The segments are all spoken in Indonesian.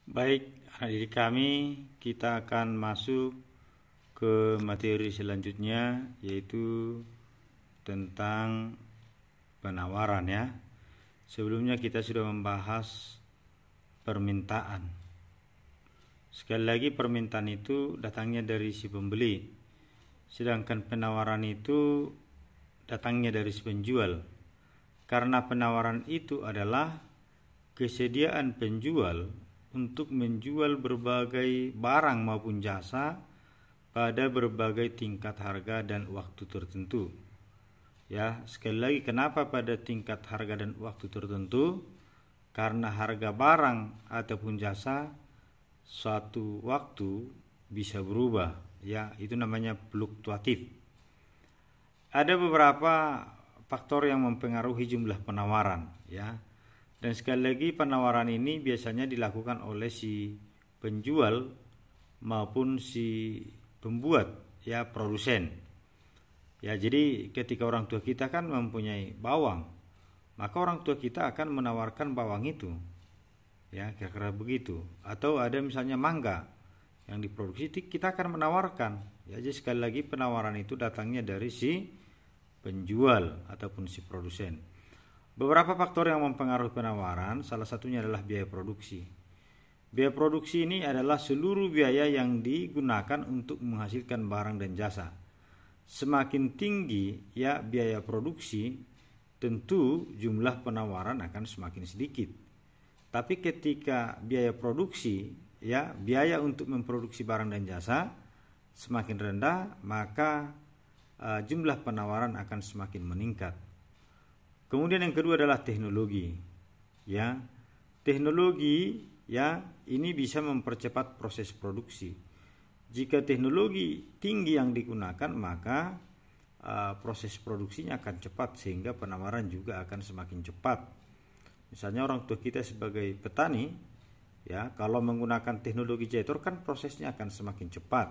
Baik, anak didik kami, kita akan masuk ke materi selanjutnya, yaitu tentang penawaran ya. Sebelumnya kita sudah membahas permintaan. Sekali lagi, permintaan itu datangnya dari si pembeli, sedangkan penawaran itu datangnya dari si penjual. Karena penawaran itu adalah kesediaan penjual untuk menjual berbagai barang maupun jasa pada berbagai tingkat harga dan waktu tertentu. Ya, sekali lagi, kenapa pada tingkat harga dan waktu tertentu? Karena harga barang ataupun jasa suatu waktu bisa berubah, ya, itu namanya fluktuatif. Ada beberapa faktor yang mempengaruhi jumlah penawaran, ya. Dan sekali lagi, penawaran ini biasanya dilakukan oleh si penjual maupun si pembuat, ya, produsen. Ya, jadi ketika orang tua kita kan mempunyai bawang, maka orang tua kita akan menawarkan bawang itu. Ya, kira-kira begitu. Atau ada misalnya mangga yang diproduksi, kita akan menawarkan. Ya, jadi sekali lagi penawaran itu datangnya dari si penjual ataupun si produsen. Beberapa faktor yang mempengaruhi penawaran, salah satunya adalah biaya produksi. Biaya produksi ini adalah seluruh biaya yang digunakan untuk menghasilkan barang dan jasa. Semakin tinggi ya biaya produksi, tentu jumlah penawaran akan semakin sedikit. Tapi ketika biaya produksi, ya, biaya untuk memproduksi barang dan jasa semakin rendah, maka jumlah penawaran akan semakin meningkat. Kemudian yang kedua adalah teknologi. Ya, teknologi, ya, ini bisa mempercepat proses produksi. Jika teknologi tinggi yang digunakan, maka proses produksinya akan cepat sehingga penawaran juga akan semakin cepat. Misalnya orang tua kita sebagai petani, ya, kalau menggunakan teknologi jaitor kan prosesnya akan semakin cepat.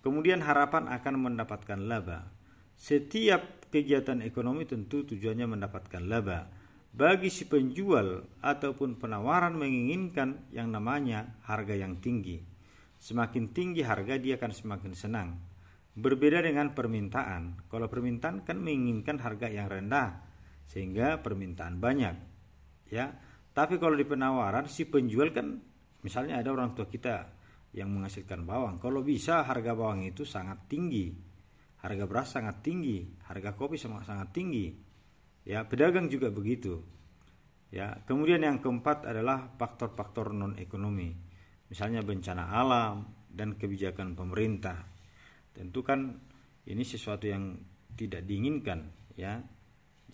Kemudian harapan akan mendapatkan laba. Setiap kegiatan ekonomi tentu tujuannya mendapatkan laba. Bagi si penjual ataupun penawaran menginginkan yang namanya harga yang tinggi. Semakin tinggi harga, dia akan semakin senang. Berbeda dengan permintaan. Kalau permintaan kan menginginkan harga yang rendah sehingga permintaan banyak. Ya, tapi kalau di penawaran si penjual kan, misalnya ada orang tua kita yang menghasilkan bawang, kalau bisa harga bawang itu sangat tinggi, harga beras sangat tinggi, harga kopi sangat tinggi. Ya, pedagang juga begitu. Ya, kemudian yang keempat adalah faktor-faktor non ekonomi, misalnya bencana alam dan kebijakan pemerintah. Tentu kan ini sesuatu yang tidak diinginkan, ya.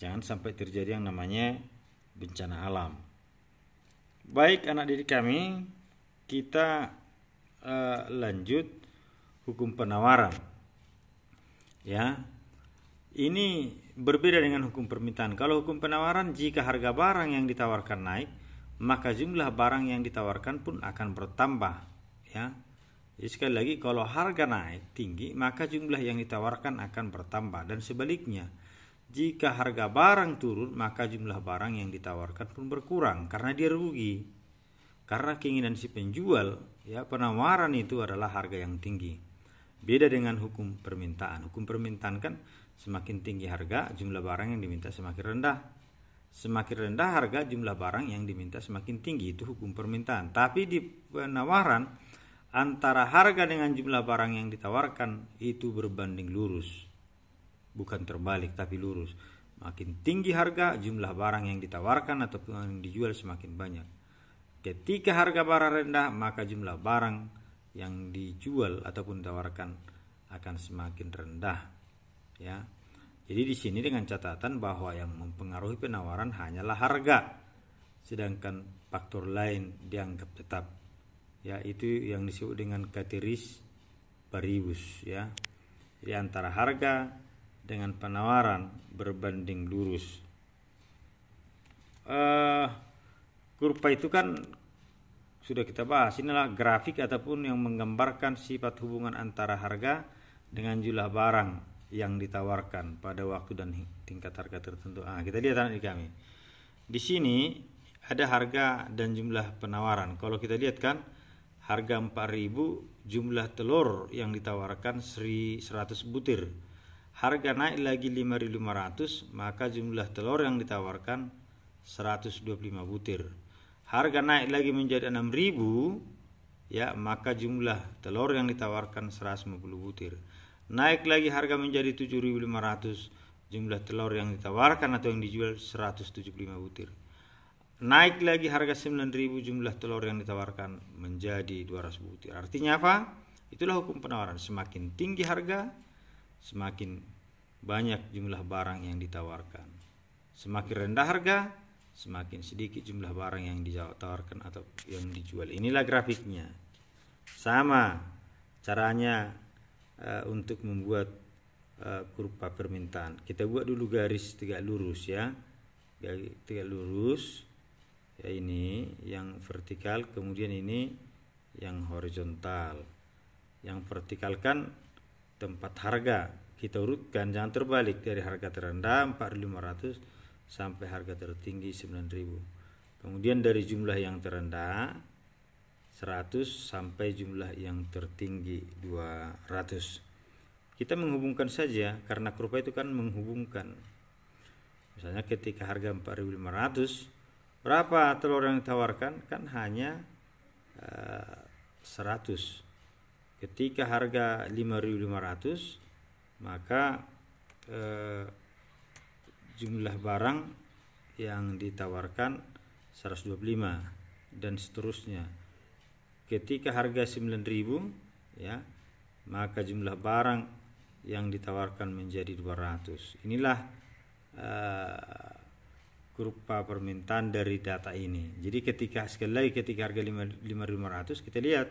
Jangan sampai terjadi yang namanya bencana alam. Baik anak didik kami, kita lanjut hukum penawaran. Ya, ini berbeda dengan hukum permintaan. Kalau hukum penawaran, jika harga barang yang ditawarkan naik, maka jumlah barang yang ditawarkan pun akan bertambah. Ya, jadi sekali lagi, kalau harga naik tinggi, maka jumlah yang ditawarkan akan bertambah, dan sebaliknya. Jika harga barang turun, maka jumlah barang yang ditawarkan pun berkurang karena dia rugi. Karena keinginan si penjual, ya, penawaran itu adalah harga yang tinggi. Beda dengan hukum permintaan. Hukum permintaan kan semakin tinggi harga, jumlah barang yang diminta semakin rendah. Semakin rendah harga, jumlah barang yang diminta semakin tinggi. Itu hukum permintaan. Tapi di penawaran, antara harga dengan jumlah barang yang ditawarkan itu berbanding lurus. Bukan terbalik, tapi lurus. Makin tinggi harga, jumlah barang yang ditawarkan ataupun yang dijual semakin banyak. Ketika harga barang rendah, maka jumlah barang yang dijual ataupun ditawarkan akan semakin rendah. Ya. Jadi di sini dengan catatan bahwa yang mempengaruhi penawaran hanyalah harga, sedangkan faktor lain dianggap tetap. Ya, itu yang disebut dengan ceteris paribus, ya. Jadi antara harga dengan penawaran berbanding lurus. Kurva itu kan sudah kita bahas. Inilah grafik ataupun yang menggambarkan sifat hubungan antara harga dengan jumlah barang yang ditawarkan pada waktu dan tingkat harga tertentu. Kita lihat anak kami. Di sini ada harga dan jumlah penawaran. Kalau kita lihat kan, harga 4.000, jumlah telur yang ditawarkan 100 butir. Harga naik lagi 5.500, maka jumlah telur yang ditawarkan 125 butir. Harga naik lagi menjadi 6.000, ya, maka jumlah telur yang ditawarkan 150 butir. Naik lagi harga menjadi 7.500, jumlah telur yang ditawarkan atau yang dijual 175 butir. Naik lagi harga 9.000, jumlah telur yang ditawarkan menjadi 200 butir. Artinya apa? Itulah hukum penawaran. Semakin tinggi harga, semakin banyak jumlah barang yang ditawarkan. Semakin rendah harga, semakin sedikit jumlah barang yang ditawarkan atau yang dijual. Inilah grafiknya. Sama caranya untuk membuat kurva permintaan. Kita buat dulu garis tegak lurus, ya. Garis tegak lurus. Ya, ini yang vertikal, kemudian ini yang horizontal. Yang vertikal kan tempat harga, kita urutkan, jangan terbalik, dari harga terendah 4.500 sampai harga tertinggi 9.000. Kemudian dari jumlah yang terendah 100 sampai jumlah yang tertinggi 200. Kita menghubungkan saja, karena kurva itu kan menghubungkan. Misalnya ketika harga 4.500, berapa telur yang ditawarkan? Kan hanya 100. Ketika harga 5.500, maka jumlah barang yang ditawarkan 125 dan seterusnya. Ketika harga 9.000, ya, maka jumlah barang yang ditawarkan menjadi 200. Inilah kurva permintaan dari data ini. Jadi sekali lagi ketika harga 5.500, kita lihat,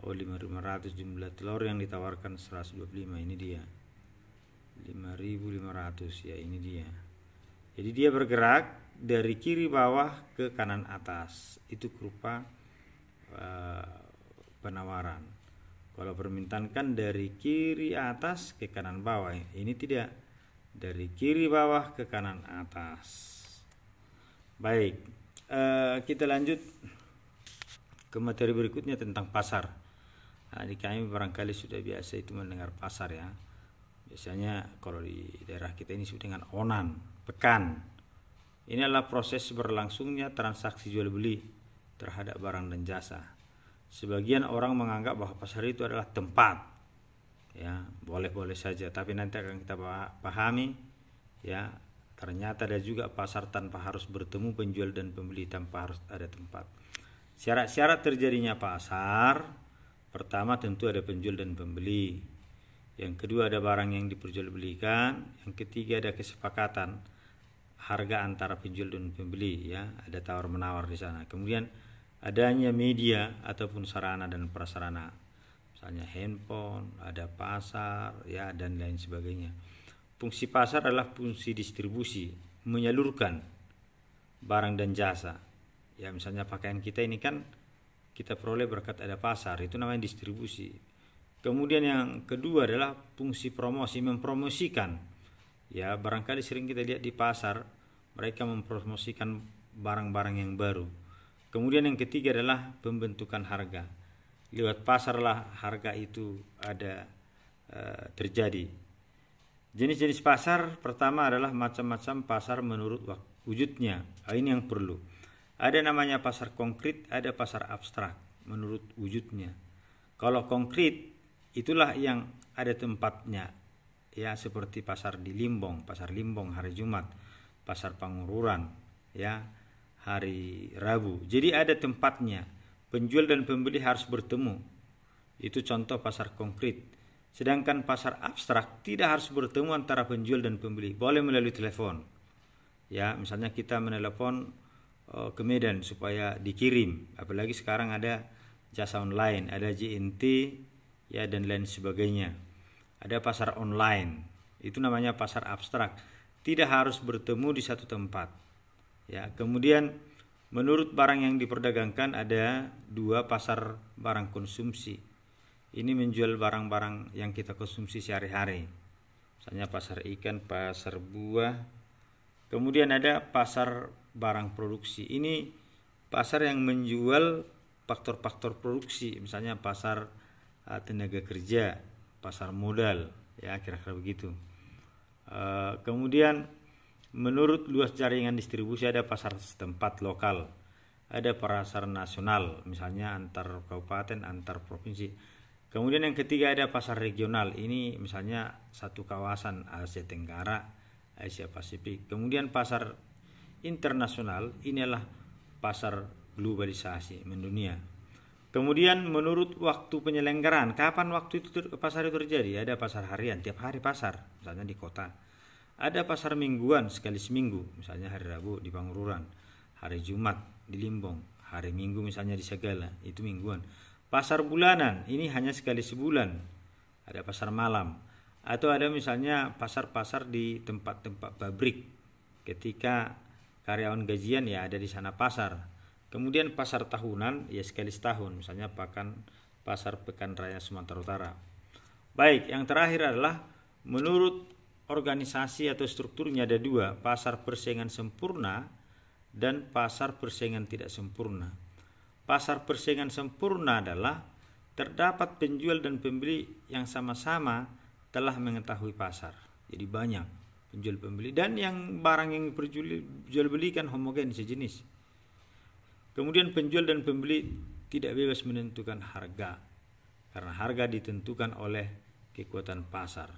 5.500 jumlah telur yang ditawarkan 125, ini dia. 5.500, ya, ini dia. Jadi dia bergerak dari kiri bawah ke kanan atas. Itu kurva penawaran. Kalau permintaan kan dari kiri atas ke kanan bawah. Ini tidak, dari kiri bawah ke kanan atas. Baik, kita lanjut ke materi berikutnya tentang pasar. Nah, di kami barangkali sudah biasa itu mendengar pasar, ya. Biasanya kalau di daerah kita ini disebut dengan onan, pekan. Ini adalah proses berlangsungnya transaksi jual beli terhadap barang dan jasa. Sebagian orang menganggap bahwa pasar itu adalah tempat, ya, boleh-boleh saja. Tapi nanti akan kita pahami, ya, ternyata ada juga pasar tanpa harus bertemu penjual dan pembeli, tanpa harus ada tempat. Syarat-syarat terjadinya pasar: pertama, tentu ada penjual dan pembeli. Yang kedua, ada barang yang diperjualbelikan. Yang ketiga, ada kesepakatan harga antara penjual dan pembeli, ya, ada tawar menawar di sana. Kemudian adanya media ataupun sarana dan prasarana, misalnya handphone, ada pasar, ya, dan lain sebagainya. Fungsi pasar adalah fungsi distribusi, menyalurkan barang dan jasa. Ya, misalnya pakaian kita ini kan kita peroleh berkat ada pasar, itu namanya distribusi. Kemudian yang kedua adalah fungsi promosi, mempromosikan. Ya, barangkali sering kita lihat di pasar, mereka mempromosikan barang-barang yang baru. Kemudian yang ketiga adalah pembentukan harga. Lewat pasarlah harga itu ada terjadi. Jenis-jenis pasar pertama adalah macam-macam pasar menurut wujudnya. Ini yang perlu. Ada namanya pasar konkret, ada pasar abstrak menurut wujudnya. Kalau konkret, itulah yang ada tempatnya, ya, seperti pasar di Limbong, pasar Limbong hari Jumat, pasar Pangururan, ya, hari Rabu. Jadi ada tempatnya, penjual dan pembeli harus bertemu. Itu contoh pasar konkret. Sedangkan pasar abstrak tidak harus bertemu antara penjual dan pembeli, boleh melalui telepon. Ya, misalnya kita menelepon ke Medan supaya dikirim, apalagi sekarang ada jasa online, ada JNT, ya, dan lain sebagainya. Ada pasar online, itu namanya pasar abstrak, tidak harus bertemu di satu tempat, ya. Kemudian menurut barang yang diperdagangkan ada dua pasar barang konsumsi. Ini menjual barang-barang yang kita konsumsi sehari-hari, misalnya pasar ikan, pasar buah. Kemudian ada pasar barang produksi. Ini pasar yang menjual faktor-faktor produksi, misalnya pasar tenaga kerja, pasar modal, ya kira-kira begitu. Kemudian menurut luas jaringan distribusi ada pasar setempat lokal, ada pasar nasional, misalnya antar kabupaten, antar provinsi. Kemudian yang ketiga ada pasar regional, ini misalnya satu kawasan Asia Tenggara, Asia Pasifik. Kemudian pasar internasional, inilah pasar globalisasi mendunia. Kemudian menurut waktu penyelenggaraan, kapan waktu itu pasar itu terjadi? Ada pasar harian, tiap hari pasar, misalnya di kota. Ada pasar mingguan, sekali seminggu, misalnya hari Rabu di Pangururan, hari Jumat di Limbong, hari Minggu misalnya di Segala, itu mingguan. Pasar bulanan, ini hanya sekali sebulan, ada pasar malam. Atau ada misalnya pasar-pasar di tempat-tempat pabrik, ketika karyawan gajian ya ada di sana pasar. Kemudian pasar tahunan ya sekali setahun, misalnya pasar Pekan Raya Sumatera Utara. Baik, yang terakhir adalah menurut organisasi atau strukturnya ada dua, pasar persaingan sempurna dan pasar persaingan tidak sempurna. Pasar persaingan sempurna adalah terdapat penjual dan pembeli yang sama-sama telah mengetahui pasar. Jadi banyak penjual pembeli dan yang barang yang dijual belikan homogen sejenis. Kemudian penjual dan pembeli tidak bebas menentukan harga, karena harga ditentukan oleh kekuatan pasar.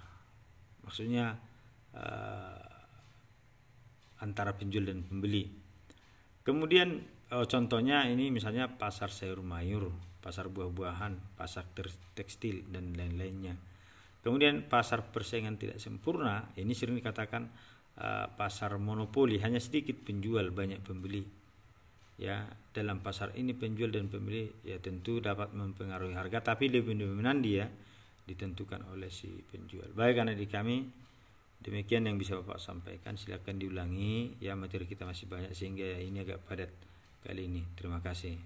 Maksudnya antara penjual dan pembeli. Kemudian contohnya ini misalnya pasar sayur mayur, pasar buah-buahan, pasar tekstil dan lain-lainnya. Kemudian pasar persaingan tidak sempurna, ini sering dikatakan pasar monopoli, hanya sedikit penjual, banyak pembeli. Ya, dalam pasar ini penjual dan pembeli ya tentu dapat mempengaruhi harga, tapi lebih dominan dia ditentukan oleh si penjual. Baik anak-adik kami, demikian yang bisa Bapak sampaikan. Silakan diulangi, ya materi kita masih banyak sehingga ini agak padat kali ini. Terima kasih.